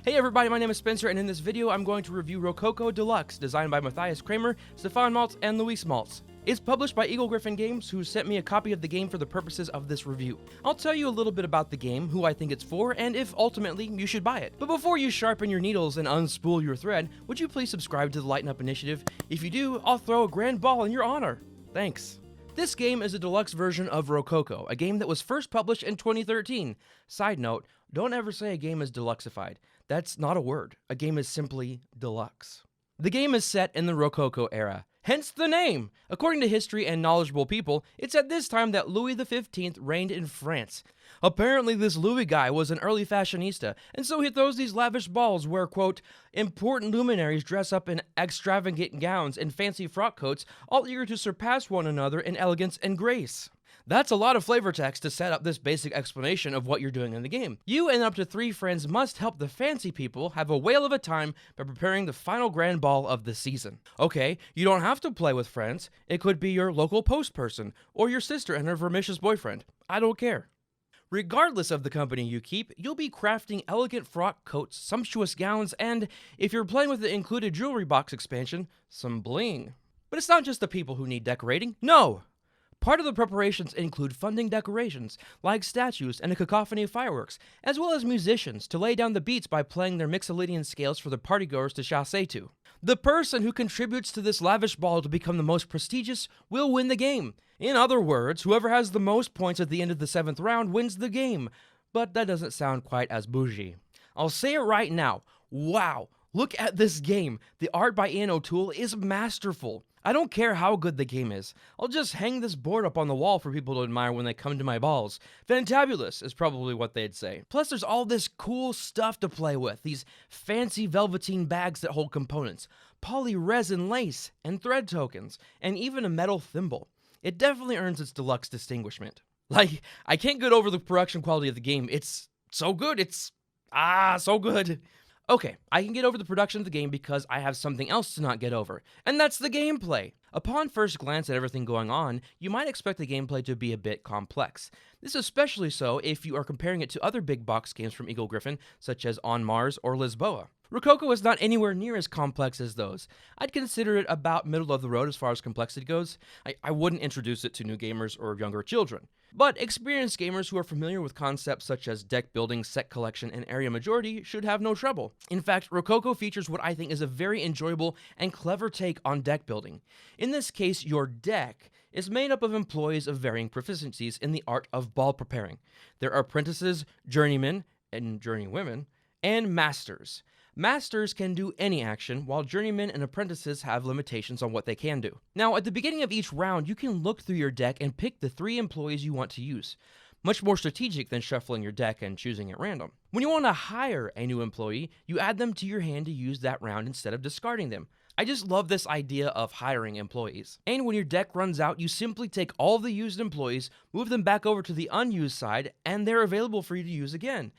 Hey everybody, my name is Spencer, and in this video I'm going to review Rococo Deluxe, designed by Matthias Kramer, Stefan Maltz, and Luis Maltz. It's published by Eagle-Gryphon Games, who sent me a copy of the game for the purposes of this review. I'll tell you a little bit about the game, who I think it's for, and if ultimately you should buy it. But before you sharpen your needles and unspool your thread, would you please subscribe to the Lighten Up initiative? If you do, I'll throw a grand ball in your honor. Thanks. This game is a deluxe version of Rococo, a game that was first published in 2013. Side note, don't ever say a game is deluxeified. That's not a word. A game is simply deluxe. The game is set in the Rococo era, hence the name. According to history and knowledgeable people, it's at this time that Louis XV reigned in France. Apparently this Louis guy was an early fashionista, and so he throws these lavish balls where, quote, important luminaries dress up in extravagant gowns and fancy frock coats, all eager to surpass one another in elegance and grace. That's a lot of flavor text to set up this basic explanation of what you're doing in the game. You and up to 3 friends must help the fancy people have a whale of a time by preparing the final grand ball of the season. Okay, you don't have to play with friends. It could be your local post person, or your sister and her vermicious boyfriend. I don't care. Regardless of the company you keep, you'll be crafting elegant frock coats, sumptuous gowns, and, if you're playing with the included jewelry box expansion, some bling. But it's not just the people who need decorating. No! Part of the preparations include funding decorations, like statues and a cacophony of fireworks, as well as musicians to lay down the beats by playing their Mixolydian scales for the partygoers to chasse to. The person who contributes to this lavish ball to become the most prestigious will win the game. In other words, whoever has the most points at the end of the 7th round wins the game. But that doesn't sound quite as bougie. I'll say it right now. Wow, look at this game. The art by Ian O'Toole is masterful. I don't care how good the game is. I'll just hang this board up on the wall for people to admire when they come to my balls. Fantabulous is probably what they'd say. Plus there's all this cool stuff to play with. These fancy velveteen bags that hold components, poly resin lace, and thread tokens, and even a metal thimble. It definitely earns its deluxe distinguishment. Like, I can't get over the production quality of the game. It's so good. It's so good. Okay, I can get over the production of the game because I have something else to not get over, and that's the gameplay. Upon first glance at everything going on, you might expect the gameplay to be a bit complex. This is especially so if you are comparing it to other big box games from Eagle-Gryphon, such as On Mars or Lisboa. Rococo is not anywhere near as complex as those. I'd consider it about middle of the road as far as complexity goes. I wouldn't introduce it to new gamers or younger children. But experienced gamers who are familiar with concepts such as deck building, set collection, and area majority should have no trouble. In fact, Rococo features what I think is a very enjoyable and clever take on deck building. In this case, your deck is made up of employees of varying proficiencies in the art of ball preparing. There are apprentices, journeymen, and journeywomen, and masters. Masters can do any action, while journeymen and apprentices have limitations on what they can do. Now, at the beginning of each round, you can look through your deck and pick the 3 employees you want to use. Much more strategic than shuffling your deck and choosing at random. When you want to hire a new employee, you add them to your hand to use that round instead of discarding them. I just love this idea of hiring employees. And when your deck runs out, you simply take all the used employees, move them back over to the unused side, and they're available for you to use again.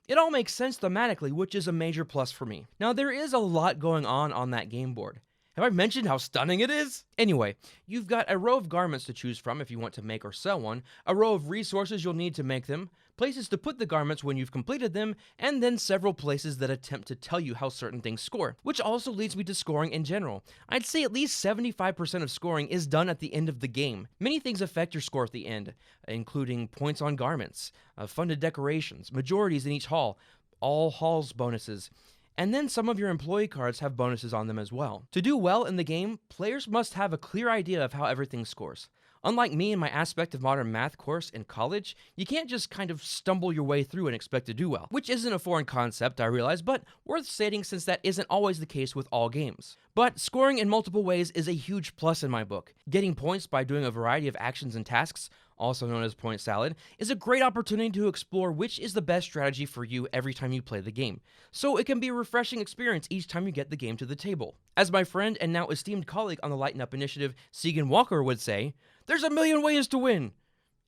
It all makes sense thematically, which is a major plus for me. Now, there is a lot going on that game board. Have I mentioned how stunning it is? Anyway, you've got a row of garments to choose from if you want to make or sell one, a row of resources you'll need to make them, places to put the garments when you've completed them, and then several places that attempt to tell you how certain things score, which also leads me to scoring in general. I'd say at least 75% of scoring is done at the end of the game. Many things affect your score at the end, including points on garments, funded decorations, majorities in each hall, all halls bonuses, and then some of your employee cards have bonuses on them as well. To do well in the game, players must have a clear idea of how everything scores. Unlike me in my Aspect of Modern Math course in college, you can't just kind of stumble your way through and expect to do well. Which isn't a foreign concept, I realize, but worth stating since that isn't always the case with all games. But scoring in multiple ways is a huge plus in my book. Getting points by doing a variety of actions and tasks, also known as point salad, is a great opportunity to explore which is the best strategy for you every time you play the game. So it can be a refreshing experience each time you get the game to the table. As my friend and now esteemed colleague on the Lighten Up initiative, Segan Walker, would say, there's a million ways to win.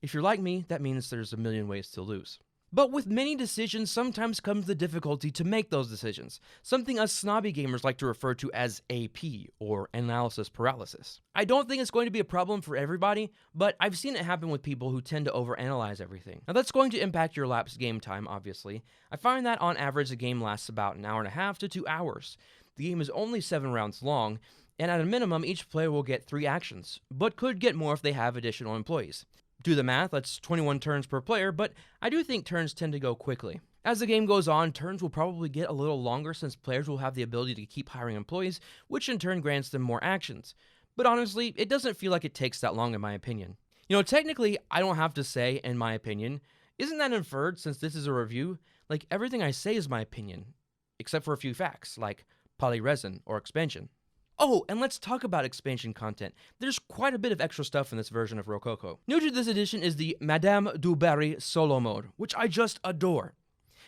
If you're like me, that means there's a million ways to lose. But with many decisions sometimes comes the difficulty to make those decisions, something us snobby gamers like to refer to as AP, or analysis paralysis. I don't think it's going to be a problem for everybody, but I've seen it happen with people who tend to overanalyze everything. Now that's going to impact your elapsed game time, obviously. I find that on average the game lasts about an hour and a half to 2 hours. The game is only 7 rounds long, and at a minimum each player will get 3 actions, but could get more if they have additional employees. Do the math, that's 21 turns per player, but I do think turns tend to go quickly. As the game goes on, turns will probably get a little longer since players will have the ability to keep hiring employees, which in turn grants them more actions. But honestly, it doesn't feel like it takes that long in my opinion. Technically, I don't have to say, in my opinion. Isn't that inferred since this is a review? Like, everything I say is my opinion, except for a few facts, like polyresin or expansion. Oh, and let's talk about expansion content. There's quite a bit of extra stuff in this version of Rococo. New to this edition is the Madame du Barry solo mode, which I just adore.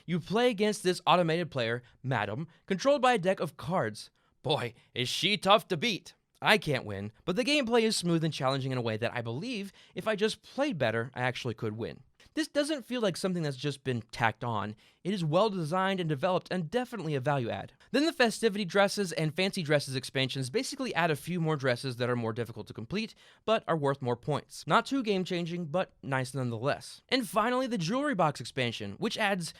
You play against this automated player, Madame, controlled by a deck of cards. Boy, is she tough to beat. I can't win, but the gameplay is smooth and challenging in a way that I believe if I just played better, I actually could win. This doesn't feel like something that's just been tacked on. It is well designed and developed and definitely a value add. Then the Festivity Dresses and Fancy Dresses expansions basically add a few more dresses that are more difficult to complete, but are worth more points. Not too game changing, but nice nonetheless. And finally the Jewelry Box expansion, which adds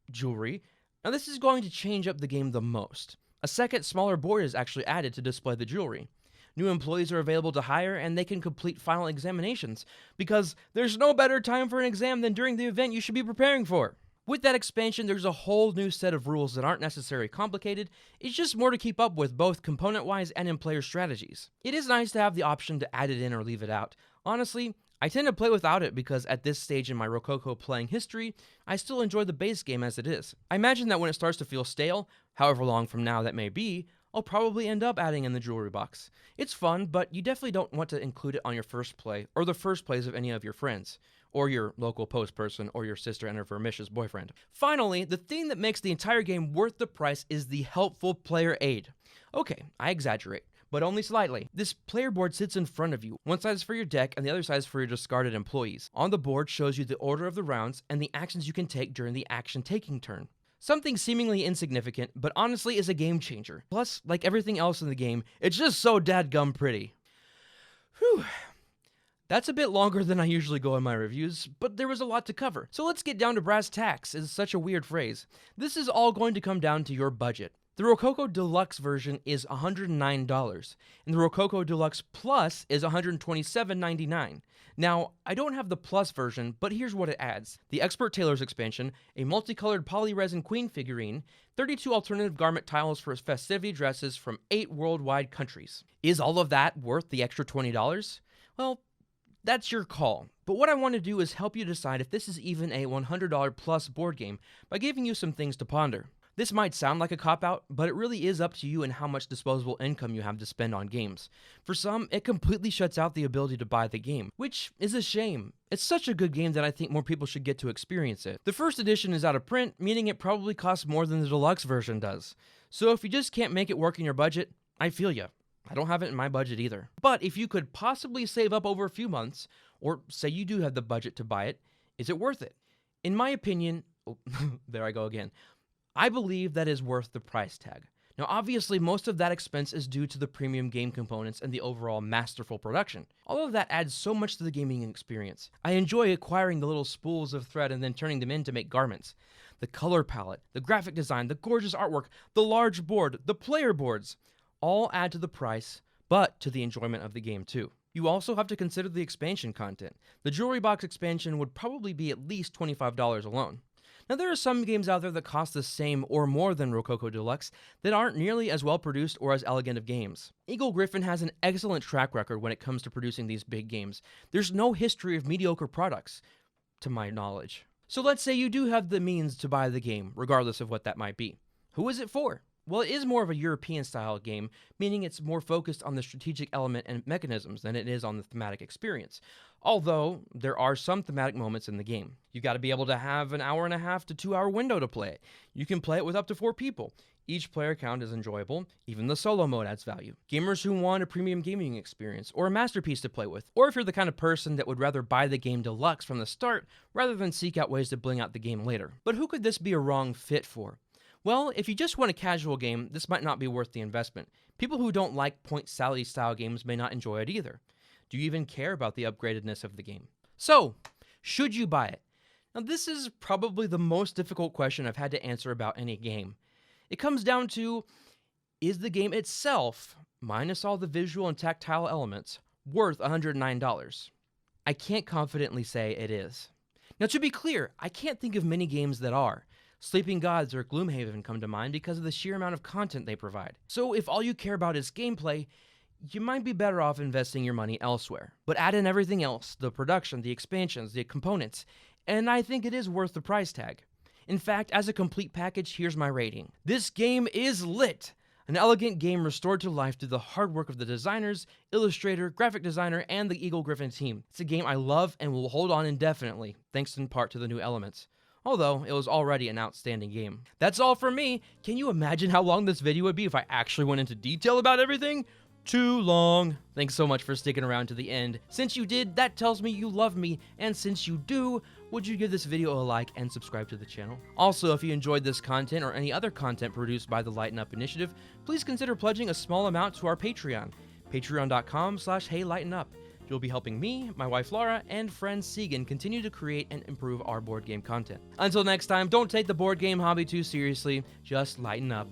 jewelry. Now this is going to change up the game the most. A second smaller board is actually added to display the jewelry. New employees are available to hire, and they can complete final examinations, because there's no better time for an exam than during the event you should be preparing for. With that expansion, there's a whole new set of rules that aren't necessarily complicated, it's just more to keep up with both component-wise and in player strategies. It is nice to have the option to add it in or leave it out. Honestly, I tend to play without it because at this stage in my Rococo playing history, I still enjoy the base game as it is. I imagine that when it starts to feel stale, however long from now that may be, I'll probably end up adding in the jewelry box. It's fun, but you definitely don't want to include it on your first play, or the first plays of any of your friends, or your local post person, or your sister and her vermicious boyfriend. Finally, the thing that makes the entire game worth the price is the helpful player aid. Okay, I exaggerate, but only slightly. This player board sits in front of you. One side is for your deck, and the other side is for your discarded employees. On the board shows you the order of the rounds, and the actions you can take during the action-taking turn. Something seemingly insignificant, but honestly is a game changer. Plus, like everything else in the game, it's just so dadgum pretty. Whew. That's a bit longer than I usually go in my reviews, but there was a lot to cover. So let's get down to brass tacks, is such a weird phrase. This is all going to come down to your budget. The Rococo Deluxe version is $109, and the Rococo Deluxe Plus is $127.99. Now, I don't have the Plus version, but here's what it adds. The Expert Tailors expansion, a multicolored polyresin queen figurine, 32 alternative garment tiles for festivity dresses from 8 worldwide countries. Is all of that worth the extra $20? Well, that's your call. But what I want to do is help you decide if this is even a $100 plus board game by giving you some things to ponder. This might sound like a cop-out, but it really is up to you and how much disposable income you have to spend on games. For some, it completely shuts out the ability to buy the game, which is a shame. It's such a good game that I think more people should get to experience it. The first edition is out of print, meaning it probably costs more than the deluxe version does. So if you just can't make it work in your budget, I feel ya. I don't have it in my budget either. But if you could possibly save up over a few months, or say you do have the budget to buy it, is it worth it? In my opinion, there I go again. I believe that is worth the price tag. Now obviously most of that expense is due to the premium game components and the overall masterful production. All of that adds so much to the gaming experience. I enjoy acquiring the little spools of thread and then turning them in to make garments. The color palette, the graphic design, the gorgeous artwork, the large board, the player boards, all add to the price, but to the enjoyment of the game too. You also have to consider the expansion content. The Jewelry Box expansion would probably be at least $25 alone. Now there are some games out there that cost the same or more than Rococo Deluxe that aren't nearly as well produced or as elegant of games. Eagle-Gryphon has an excellent track record when it comes to producing these big games. There's no history of mediocre products, to my knowledge. So let's say you do have the means to buy the game, regardless of what that might be. Who is it for? Well, it is more of a European-style game, meaning it's more focused on the strategic element and mechanisms than it is on the thematic experience. Although, there are some thematic moments in the game. You gotta be able to have an hour and a half to 2 hour window to play it. You can play it with up to 4 people. Each player count is enjoyable, even the solo mode adds value. Gamers who want a premium gaming experience, or a masterpiece to play with, or if you're the kind of person that would rather buy the game deluxe from the start, rather than seek out ways to bling out the game later. But who could this be a wrong fit for? Well, if you just want a casual game, this might not be worth the investment. People who don't like point salad style games may not enjoy it either. Do you even care about the upgradedness of the game? So, should you buy it? Now, this is probably the most difficult question I've had to answer about any game. It comes down to, is the game itself, minus all the visual and tactile elements, worth $109? I can't confidently say it is. Now, to be clear, I can't think of many games that are. Sleeping Gods or Gloomhaven come to mind because of the sheer amount of content they provide. So if all you care about is gameplay, you might be better off investing your money elsewhere. But add in everything else, the production, the expansions, the components, and I think it is worth the price tag. In fact, as a complete package, here's my rating. This game is lit! An elegant game restored to life through the hard work of the designers, illustrator, graphic designer, and the Eagle-Gryphon team. It's a game I love and will hold on indefinitely, thanks in part to the new elements. Although, it was already an outstanding game. That's all from me. Can you imagine how long this video would be if I actually went into detail about everything? Too long. Thanks so much for sticking around to the end. Since you did, that tells me you love me, and since you do, would you give this video a like and subscribe to the channel? Also, if you enjoyed this content or any other content produced by the Lighten Up initiative, please consider pledging a small amount to our Patreon, patreon.com/heylightenup. You'll be helping me, my wife Lara, and friend Segan continue to create and improve our board game content. Until next time, don't take the board game hobby too seriously, just lighten up.